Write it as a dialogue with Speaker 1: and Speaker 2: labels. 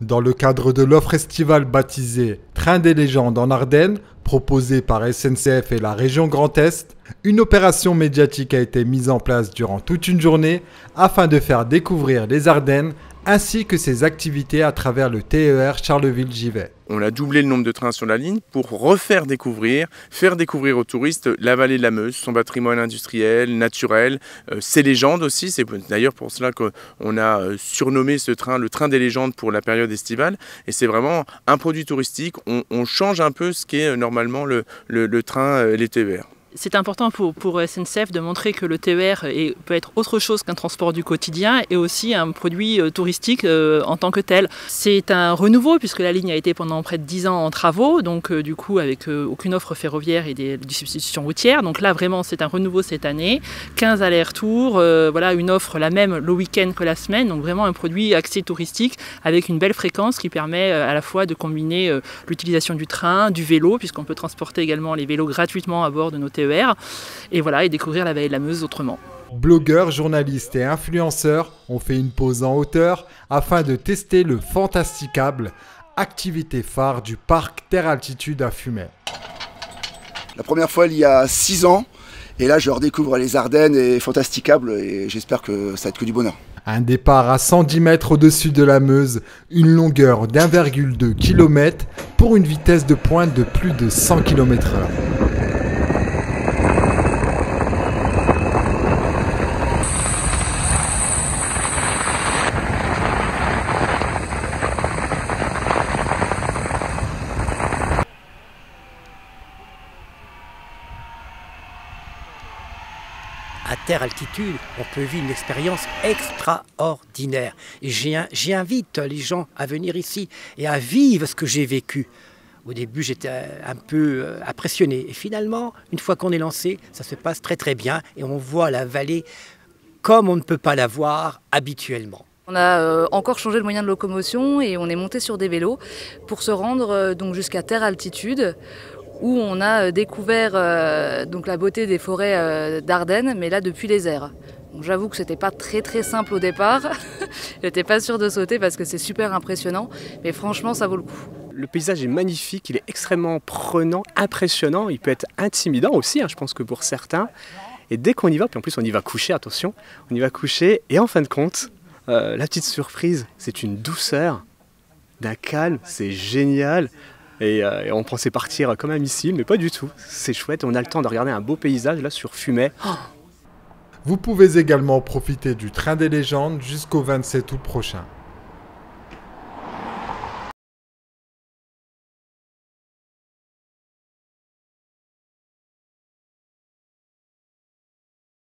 Speaker 1: Dans le cadre de l'offre estivale baptisée Train des légendes en Ardennes, proposée par SNCF et la région Grand Est, une opération médiatique a été mise en place durant toute une journée afin de faire découvrir les Ardennes ainsi que ses activités à travers le TER Charleville-Givet.
Speaker 2: On a doublé le nombre de trains sur la ligne pour faire découvrir aux touristes la vallée de la Meuse, son patrimoine industriel, naturel, ses légendes aussi. C'est d'ailleurs pour cela qu'on a surnommé ce train le train des légendes pour la période estivale. Et c'est vraiment un produit touristique. On change un peu ce qu'est normalement le train, les TER.
Speaker 3: C'est important pour SNCF de montrer que le TER peut être autre chose qu'un transport du quotidien et aussi un produit touristique en tant que tel. C'est un renouveau puisque la ligne a été pendant près de 10 ans en travaux, donc du coup avec aucune offre ferroviaire et des substitutions routières. Donc là vraiment c'est un renouveau cette année, 15 allers-retours, voilà, une offre la même le week-end que la semaine, donc vraiment un produit axé touristique avec une belle fréquence qui permet à la fois de combiner l'utilisation du train, du vélo, puisqu'on peut transporter également les vélos gratuitement à bord de nos TER, et voilà, et découvrir la vallée de la Meuse autrement.
Speaker 1: Blogueurs, journalistes et influenceurs ont fait une pause en hauteur afin de tester le Fantasticable, activité phare du parc Terre Altitude à Fumay.
Speaker 4: La première fois il y a 6 ans, et là je redécouvre les Ardennes et Fantasticable, et j'espère que ça va être que du bonheur.
Speaker 1: Un départ à 110 mètres au-dessus de la Meuse, une longueur d'1,2 km pour une vitesse de pointe de plus de 100 km/h.
Speaker 5: À Terre Altitude, on peut vivre une expérience extraordinaire. Et j'invite les gens à venir ici et à vivre ce que j'ai vécu. Au début, j'étais un peu impressionné. Et finalement, une fois qu'on est lancé, ça se passe très très bien. Et on voit la vallée comme on ne peut pas la voir habituellement.
Speaker 6: On a encore changé le moyen de locomotion et on est monté sur des vélos pour se rendre donc jusqu'à Terre Altitude, où on a découvert donc la beauté des forêts d'Ardennes, mais là depuis les airs. J'avoue que c'était pas très simple au départ. J'étais pas sûre de sauter parce que c'est super impressionnant, mais franchement ça vaut le coup.
Speaker 7: Le paysage est magnifique, il est extrêmement prenant, impressionnant, il peut être intimidant aussi, je pense que pour certains. Et dès qu'on y va, puis en plus on y va coucher, attention, on y va coucher, et en fin de compte, la petite surprise, c'est une douceur, d'un calme, c'est génial. Et on pensait partir comme un missile, mais pas du tout. C'est chouette, on a le temps de regarder un beau paysage là sur Fumay.
Speaker 1: Vous pouvez également profiter du train des légendes jusqu'au 27 août prochain.